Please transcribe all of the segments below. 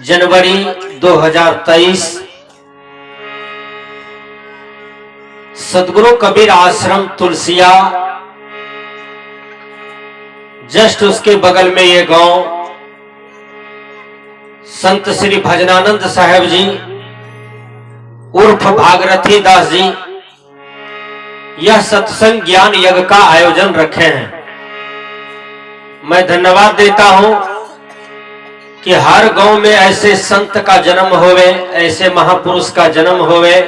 जनवरी 2023 सदगुरु कबीर आश्रम तुलसिया, जस्ट उसके बगल में ये गांव संत श्री भजनानंद साहेब जी उर्फ भागरथी दास जी यह सत्संग ज्ञान यज्ञ का आयोजन रखे हैं। मैं धन्यवाद देता हूं कि हर गांव में ऐसे संत का जन्म होवे, ऐसे महापुरुष का जन्म होवे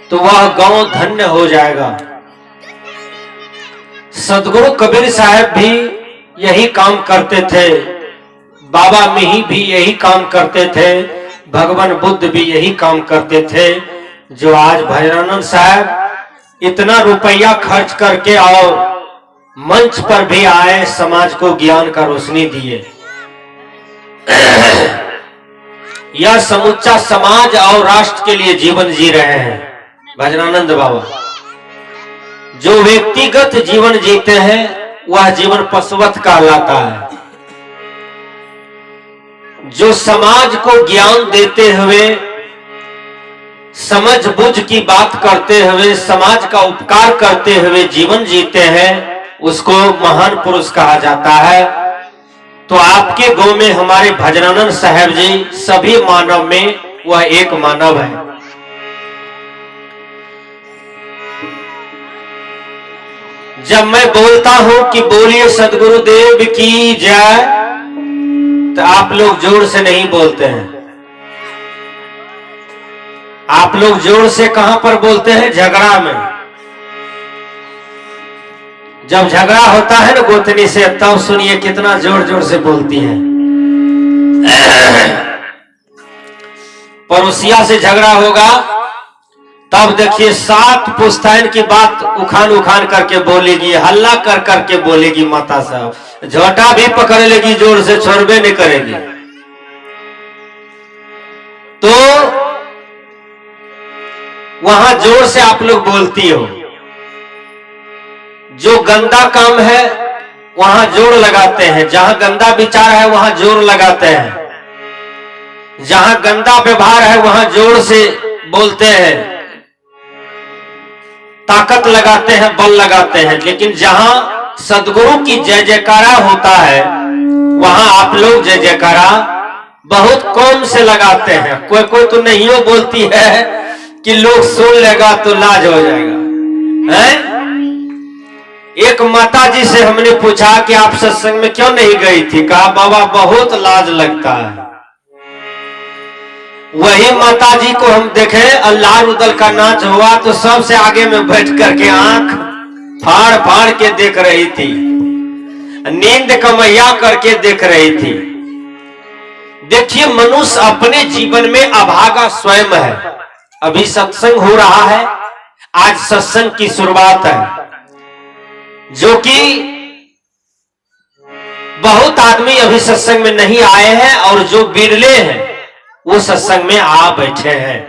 तो वह गांव धन्य हो जाएगा। सदगुरु कबीर साहब भी यही काम करते थे, बाबा मिही भी यही काम करते थे, भगवान बुद्ध भी यही काम करते थे। जो आज भजनानंद साहब इतना रुपया खर्च करके और मंच पर भी आए, समाज को ज्ञान का रोशनी दिए। यह समूचा समाज और राष्ट्र के लिए जीवन जी रहे हैं भजनानंद बाबा। जो व्यक्तिगत जीवन जीते हैं वह जीवन पशुवत कहलाता है। जो समाज को ज्ञान देते हुए, समझ बुझ की बात करते हुए, समाज का उपकार करते हुए जीवन जीते हैं, उसको महान पुरुष कहा जाता है। तो आपके गांव में हमारे भजनानंद साहब जी सभी मानव में वह एक मानव है। जब मैं बोलता हूं कि बोलिए सदगुरुदेव की जय, तो आप लोग जोर से नहीं बोलते हैं। आप लोग जोर से कहां पर बोलते हैं? झगड़ा में। जब झगड़ा होता है ना गोतनी से, तब सुनिए कितना जोर जोर से बोलती है। पड़ोसिया से झगड़ा होगा तब देखिए 7 पुश्तैन की बात उखान उखान करके बोलेगी, हल्ला कर करके बोलेगी। माता साहब झोटा भी पकड़ लेगी, जोर से छोड़बे नहीं करेगी। तो वहां जोर से आप लोग बोलती हो। जो गंदा काम है वहां जोर लगाते हैं, जहां गंदा विचार है वहां जोर लगाते हैं, जहां गंदा व्यवहार है वहां जोर से बोलते हैं, ताकत लगाते हैं, बल लगाते हैं। लेकिन जहां सदगुरु की जय जयकारा होता है वहां आप लोग जय जयकारा बहुत कम से लगाते हैं। कोई कोई तो नहीं हो बोलती है कि लोग सुन लेगा तो लाज हो जाएगा है? एक माता जी से हमने पूछा कि आप सत्संग में क्यों नहीं गई थी? कहा बाबा बहुत लाज लगता है। वही माता जी को हम देखे अल्लाह रुदल का नाच हुआ तो सबसे आगे में बैठ करके आंख फाड़ फाड़ के देख रही थी, नींद कमैया करके देख रही थी। देखिए मनुष्य अपने जीवन में अभागा स्वयं है। अभी सत्संग हो रहा है, आज सत्संग की शुरुआत है, जो कि बहुत आदमी अभी सत्संग में नहीं आए हैं और जो बिरले हैं वो सत्संग में आ बैठे हैं।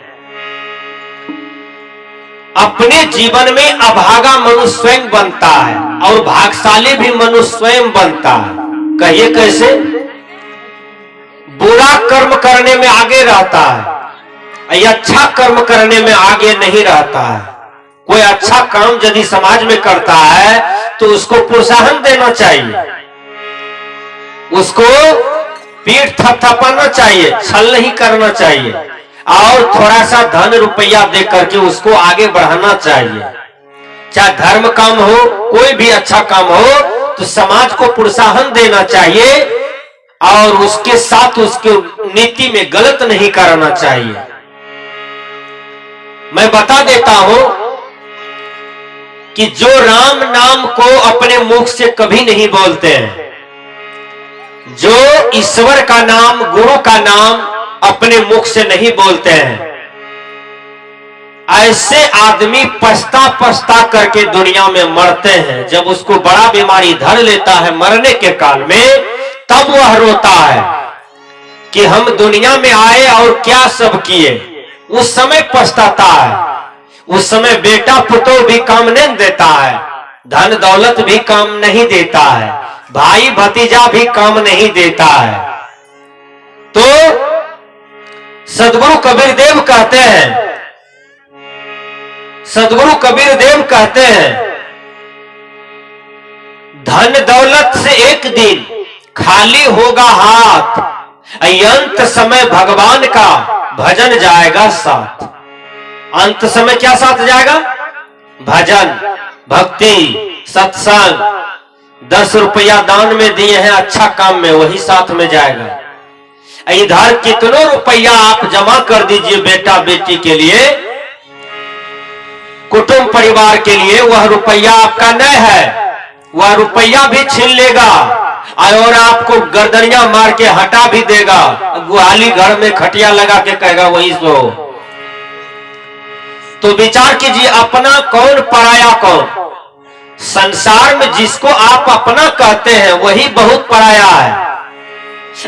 अपने जीवन में अभागा मनुष्य स्वयं बनता है और भाग्यशाली भी मनुष्य स्वयं बनता है। कहिए कैसे? बुरा कर्म करने में आगे रहता है, अच्छा कर्म करने में आगे नहीं रहता है। कोई अच्छा काम यदि समाज में करता है तो उसको प्रोत्साहन देना चाहिए, उसको पीठ थपथपाना चाहिए, छल नहीं करना चाहिए और थोड़ा सा धन रुपया दे करके उसको आगे बढ़ाना चाहिए। चाहे धर्म काम हो, कोई भी अच्छा काम हो तो समाज को प्रोत्साहन देना चाहिए और उसके साथ उसके नीति में गलत नहीं करना चाहिए। मैं बता देता हूं कि जो राम नाम को अपने मुख से कभी नहीं बोलते हैं, जो ईश्वर का नाम, गुरु का नाम अपने मुख से नहीं बोलते हैं, ऐसे आदमी पछता पछता करके दुनिया में मरते हैं। जब उसको बड़ा बीमारी धर लेता है मरने के काल में, तब वह रोता है कि हम दुनिया में आए और क्या सब किए। उस समय पछताता है। उस समय बेटा पुतो भी काम नहीं देता है, धन दौलत भी काम नहीं देता है, भाई भतीजा भी काम नहीं देता है। तो सदगुरु कबीर देव कहते हैं, सदगुरु कबीर देव कहते हैं, धन दौलत से एक दिन खाली होगा हाथ, अंत समय भगवान का भजन जाएगा साथ। अंत समय क्या साथ जाएगा? भजन, भक्ति, सत्संग। 10 रुपया दान में दिए हैं अच्छा काम में, वही साथ में जाएगा। इधर कितनों रुपया आप जमा कर दीजिए बेटा बेटी के लिए, कुटुंब परिवार के लिए, वह रुपया आपका नहीं है, वह रुपया भी छीन लेगा और आपको गर्दनियां मार के हटा भी देगा। गुहाली घर में खटिया लगा के कहेगा वही सो। तो विचार कीजिए, अपना कौन पराया कौन? संसार में जिसको आप अपना कहते हैं वही बहुत पराया है,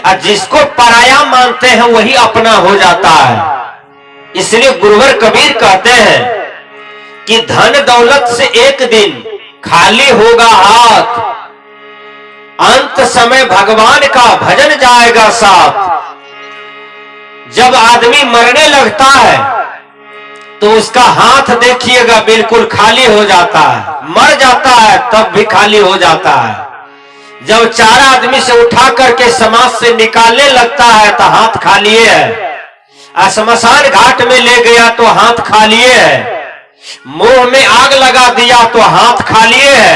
और जिसको पराया मानते हैं वही अपना हो जाता है। इसलिए गुरुवर कबीर कहते हैं कि धन दौलत से एक दिन खाली होगा हाथ, अंत समय भगवान का भजन जाएगा साथ। जब आदमी मरने लगता है तो उसका हाथ देखिएगा बिल्कुल खाली हो जाता है, मर जाता है तब भी खाली हो जाता है। जब 4 आदमी से उठा करके समाज से निकालने लगता है तो हाथ खाली है। श्मशान घाट में ले गया तो हाथ खाली है। मुंह में आग लगा दिया तो हाथ खाली है।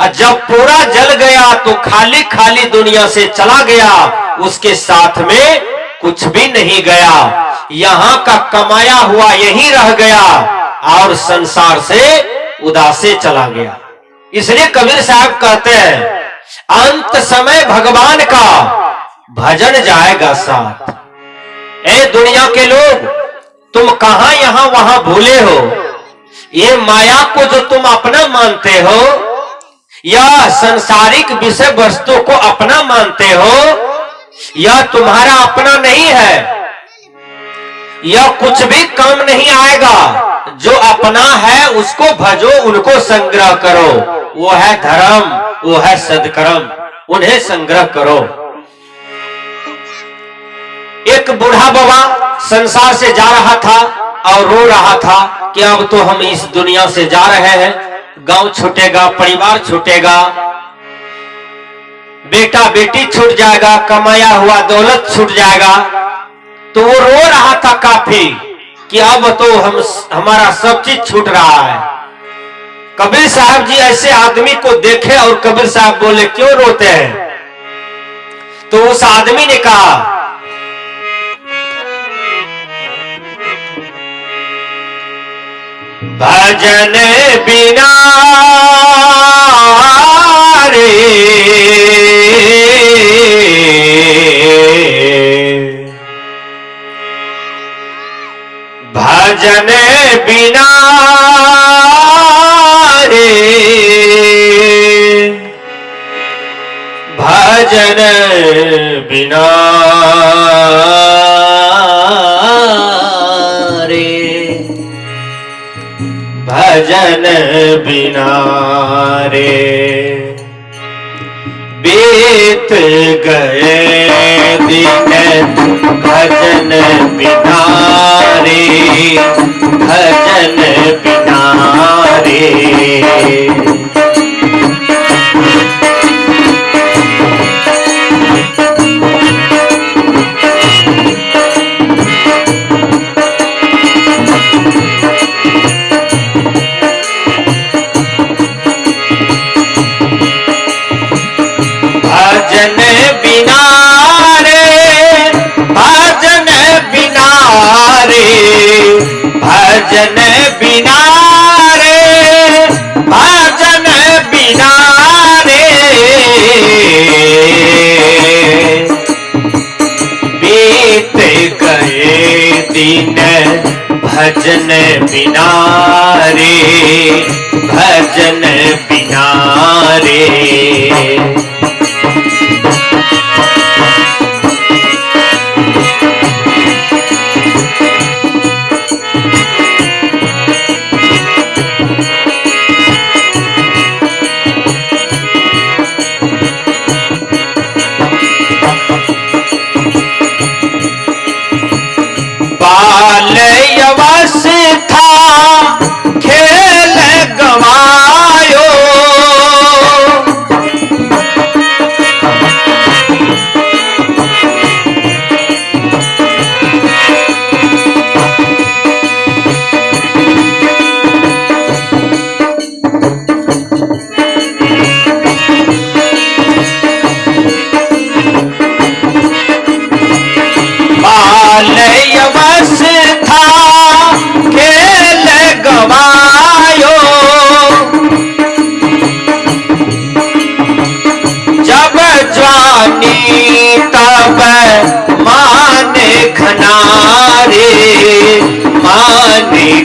और जब पूरा जल गया तो खाली खाली दुनिया से चला गया, उसके साथ में कुछ भी नहीं गया। यहां का कमाया हुआ यहीं रह गया और संसार से उदासे चला गया। इसलिए कबीर साहब कहते हैं, अंत समय भगवान का भजन जाएगा साथ। ए दुनिया के लोग, तुम कहां यहां वहां भूले हो? ये माया को जो तुम अपना मानते हो, या संसारिक विषय वस्तु को अपना मानते हो, यह तुम्हारा अपना नहीं है। यह कुछ भी काम नहीं आएगा। जो अपना है उसको भजो, उनको संग्रह करो। वो है धर्म, वो है सदकर्म, उन्हें संग्रह करो। एक बूढ़ा बाबा संसार से जा रहा था और रो रहा था कि अब तो हम इस दुनिया से जा रहे हैं, गांव छूटेगा, परिवार छूटेगा, बेटा बेटी छूट जाएगा, कमाया हुआ दौलत छूट जाएगा। तो वो रो रहा था काफी कि अब तो हमारा सब चीज छूट रहा है। कबीर साहब जी ऐसे आदमी को देखे और कबीर साहब बोले, क्यों रोते हैं? तो उस आदमी ने कहा, भजन बिना रे भजन बिना रे भजन बिना भजन बिना रे बीत गए दिन, भजन बिना रे भजन बिना रे। भजन बिना रे भजन बिना रे भजन बिना रे भजन बिना रे बीत गए दिन, भजन बिना रे भजन बिना रे।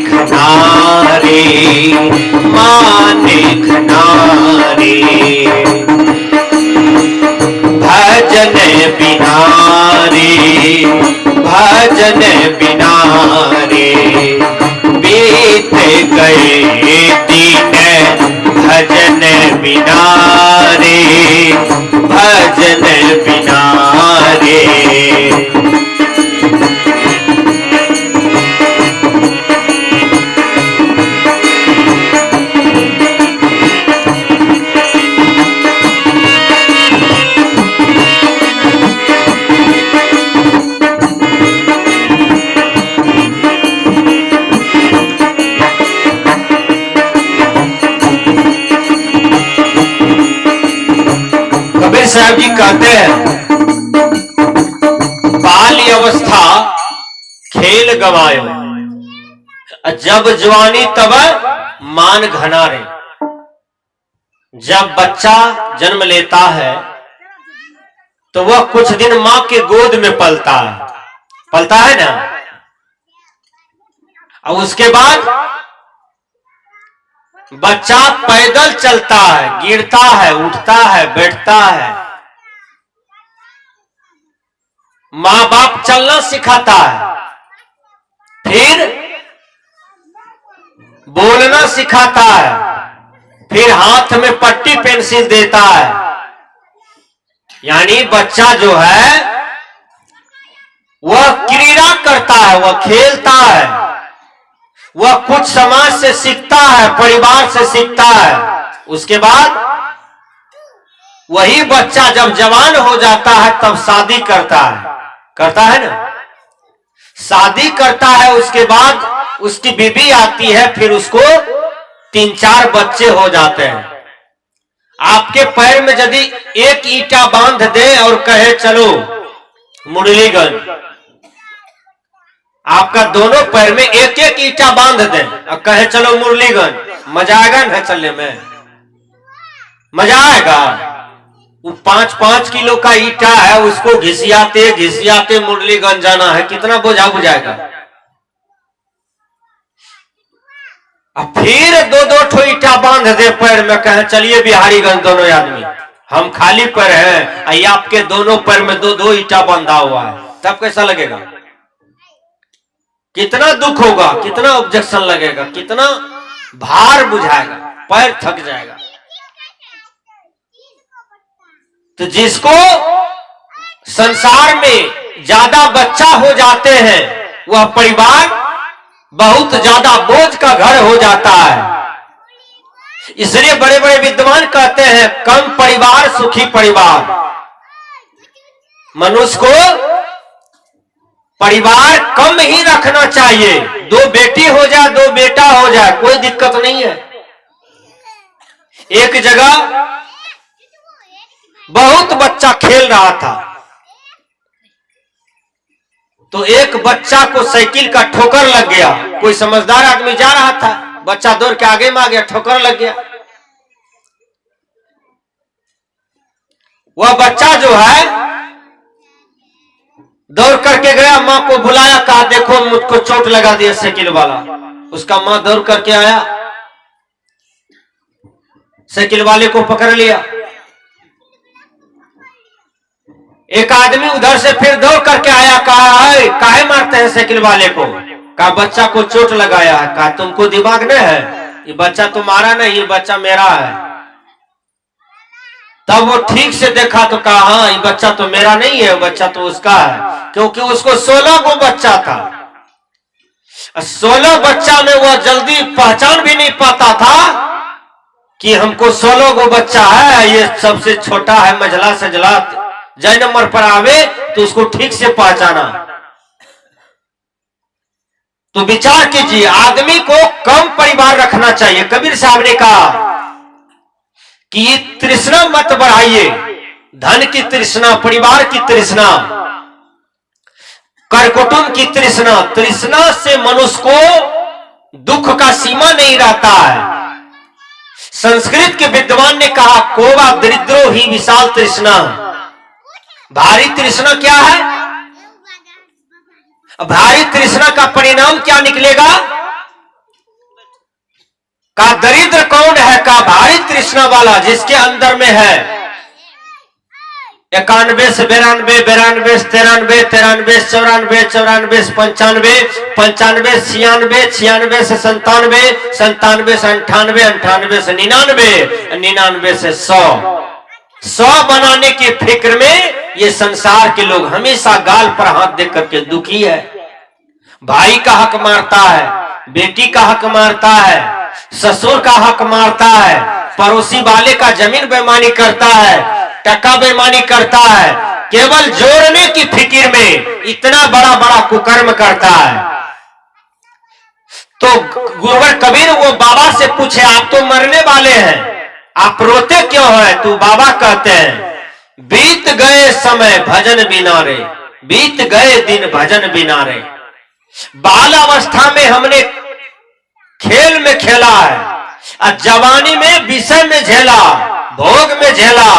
खनारे, माने खनारे, भजन बिना रे, भजन बिना रे, बीत गए दिन भजन बिना रे, भजन बिना रे। कबीर साहब जी कहते हैं, बाल अवस्था खेल गवायो, जब जवानी तब मान घना रे। जब बच्चा जन्म लेता है तो वह कुछ दिन मां के गोद में पलता है ना, और उसके बाद बच्चा पैदल चलता है, गिरता है, उठता है, बैठता है। मां बाप चलना सिखाता है, फिर बोलना सिखाता है, फिर हाथ में पट्टी पेंसिल देता है। यानी बच्चा जो है वह क्रीड़ा करता है, वह खेलता है, वह कुछ समाज से सीखता है, परिवार से सीखता है। उसके बाद वही बच्चा जब जवान हो जाता है तब शादी करता है ना, शादी करता है। उसके बाद उसकी बीवी आती है, फिर उसको 3-4 बच्चे हो जाते हैं। आपके पैर में यदि एक ईंटा बांध दे और कहे चलो मुरलीगंज, आपका दोनों पैर में एक एक ईंटा बांध दे और कहे चलो मुरलीगंज, मजा आएगा ना चलने में? मजा आएगा? वो 5-5 किलो का ईंटा है, उसको घिसियाते घिसियाते मुरलीगंज जाना है, कितना बोझा बुझाएगा। अब फिर 2-2 ठो ईंटा बांध दे पैर में, कहे चलिए बिहारीगंज दोनों आदमी, हम खाली पैर हैं, आई आपके दोनों पैर में 2-2 ईंटा बंधा हुआ है, तब कैसा लगेगा? कितना दुख होगा, कितना ऑब्जेक्शन लगेगा, कितना भार बुझाएगा, पैर थक जाएगा। तो जिसको संसार में ज्यादा बच्चा हो जाते हैं वह परिवार बहुत ज्यादा बोझ का घर हो जाता है। इसलिए बड़े बड़े विद्वान कहते हैं कम परिवार सुखी परिवार। मनुष्य को परिवार कम ही रखना चाहिए, 2 बेटी हो जाए 2 बेटा हो जाए कोई दिक्कत नहीं है। एक जगह बहुत बच्चा खेल रहा था, तो एक बच्चा को साइकिल का ठोकर लग गया। कोई समझदार आदमी जा रहा था, बच्चा दौड़ के आगे में आ गया, ठोकर लग गया। वह बच्चा जो है दौड़ करके गया, मां को बुलाया, कहा देखो मुझको चोट लगा दिया साइकिल वाला। उसका मां दौड़ करके आया, साइकिल वाले को पकड़ लिया। एक आदमी उधर से फिर दौड़ करके आया, कहा काहे मारते हैं साइकिल वाले को? कहा बच्चा को चोट लगाया है। कहा तुमको दिमाग नहीं है, ये बच्चा तुम्हारा नहीं, ये बच्चा मेरा है। तब वो ठीक से देखा तो कहा हाँ ये बच्चा तो मेरा नहीं है, बच्चा तो उसका है, क्योंकि उसको 16 गो बच्चा था। 16 बच्चा में वह जल्दी पहचान भी नहीं पाता था कि हमको 16 गो बच्चा है, ये सबसे छोटा है, मझला सजला जय नंबर पर आवे तो उसको ठीक से पहचाना। तो विचार कीजिए, आदमी को कम परिवार रखना चाहिए। कबीर साहब ने कहा कि तृष्णा मत बढ़ाइए, धन की तृष्णा, परिवार की तृष्णा, कर कुटुंब की तृष्णा। तृष्णा से मनुष्य को दुख का सीमा नहीं रहता है। संस्कृत के विद्वान ने कहा कोवा दरिद्रो ही विशाल तृष्णा। भारी तृष्णा क्या है? भारी तृष्णा का परिणाम क्या निकलेगा? का दरिद्र कौन है, का भारी तृष्णा वाला, जिसके अंदर में है 91 से 92, 92 से 93, 93 से 94, 94 से 95, 95 से 96, 96 से 97, 97 से 98, 98 से 99, 99 से 100 बनाने की फिक्र में ये संसार के लोग हमेशा गाल पर हाथ देख करके दुखी है। भाई का हक मारता है, बेटी का हक मारता है, ससुर का हक मारता है, पड़ोसी वाले का जमीन बेईमानी करता है, टका बेईमानी करता है, केवल जोड़ने की फिक्र में इतना बड़ा बड़ा कुकर्म करता है। तो गुरुवर कबीर वो बाबा से पूछे, आप तो मरने वाले हैं, आप रोते क्यों हैं? तो बाबा कहते हैं, बीत गए समय भजन बिना रे, बीत गए दिन भजन बिना रे। बाल अवस्था में हमने खेल में खेला है, और जवानी में विषय में झेला, भोग में झेला,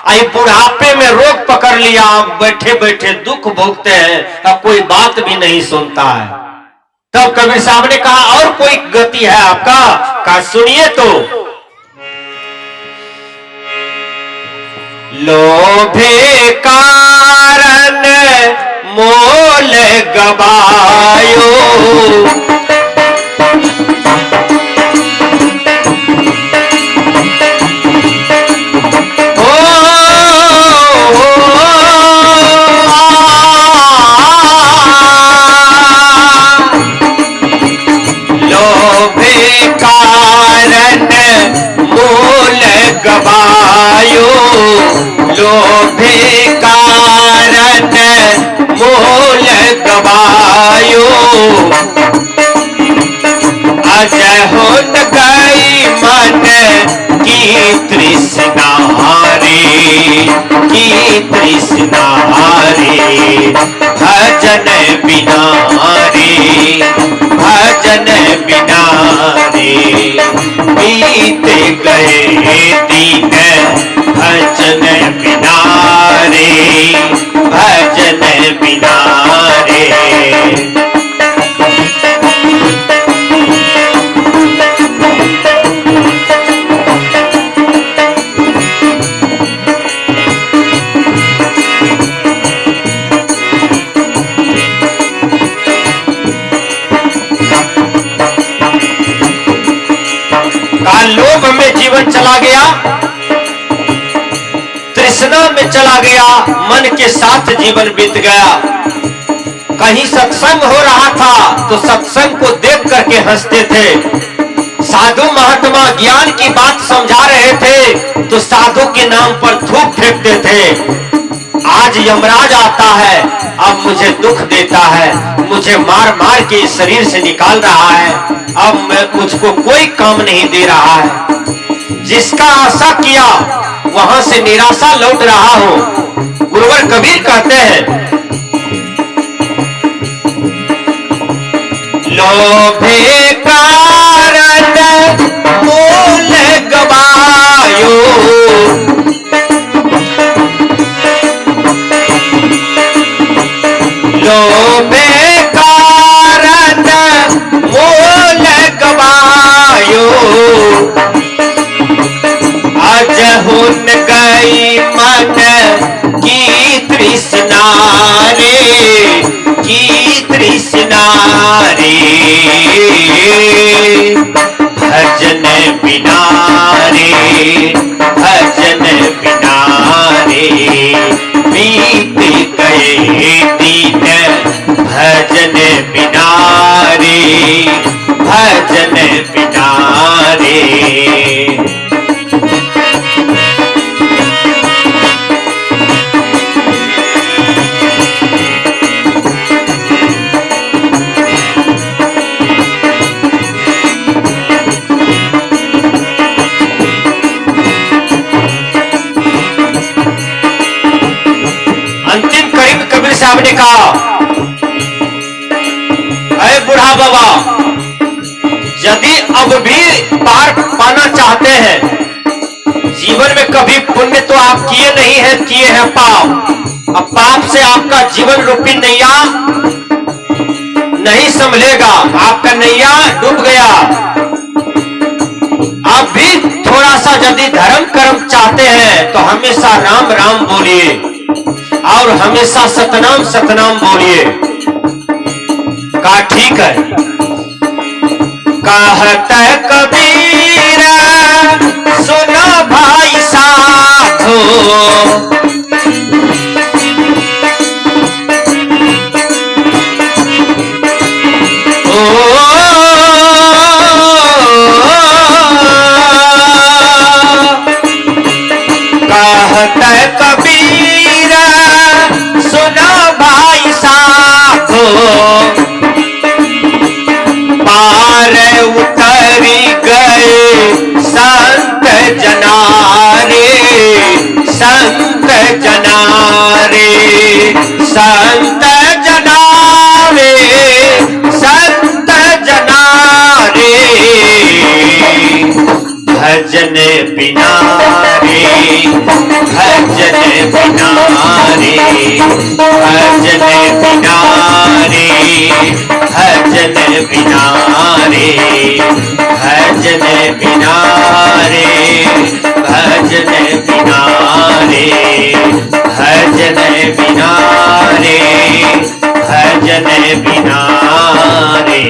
आई बुढ़ापे में रोग पकड़ लिया, आप बैठे बैठे दुख भोगते हैं, अब कोई बात भी नहीं सुनता है। तब कबीर साहब ने कहा, और कोई गति है आपका? कहा सुनिए तो, लोभे कारण मोल गवायो, लोभे कारण मोल गवायो, लोभे कारण मोल गवायो, अजय होन गई मन की तृष्णा रे, की तृष्णा रे, भजन बिना रे, भजन बिना रे, बीत गए दिन भजन बिना रे, भजन बिना रे। लोभ में जीवन चला गया, तृष्णा में चला गया, मन के साथ जीवन बीत गया। कहीं सत्संग हो रहा था तो सत्संग को देख करके हंसते थे, साधु महात्मा ज्ञान की बात समझा रहे थे तो साधु के नाम पर थूक फेंकते थे। आज यमराज आता है, अब मुझे दुख देता है, मुझे मार मार के इस शरीर से निकाल रहा है, अब मुझको कोई काम नहीं दे रहा है। जिसका आशा किया वहां से निराशा लौट रहा हो। गुरुवर कबीर कहते हैं, लोभे कारण मोल गवायो, लोभे कारण मोल गवायो, अज हुन गई मन की तृष्णा रे, की तृष्णा रे, भजन बिना रे, भजन बिना रे, बीत गए दिन भजन बिना रे, भजन बिना रे। अंतिम कबीर साहब ने कहा, अरे बूढ़ा बाबा, यदि अब भी पार पाना चाहते हैं, जीवन में कभी पुण्य तो आप किए नहीं है, किए हैं पाप। अब पाप से आपका जीवन रूपी नैया नहीं संभलेगा, आपका नैया डूब गया। आप भी थोड़ा सा यदि धर्म कर्म चाहते हैं तो हमेशा राम राम बोलिए और हमेशा सतनाम सतनाम बोलिए। कहा ठीक है। कहते कबीर सुनो भाई साधो, कहते कबीर सुनो भाई साधो, पार उतरी गए संत जनारे, संत जनारे, संत जनारे, संत जनारे, भजन बिना रे, भजन बिना रे, भजन बिना रे, भजन बिना रे, भजन बिना रे, भजन बिना रे, भजन बिना रे, भजन बिना रे।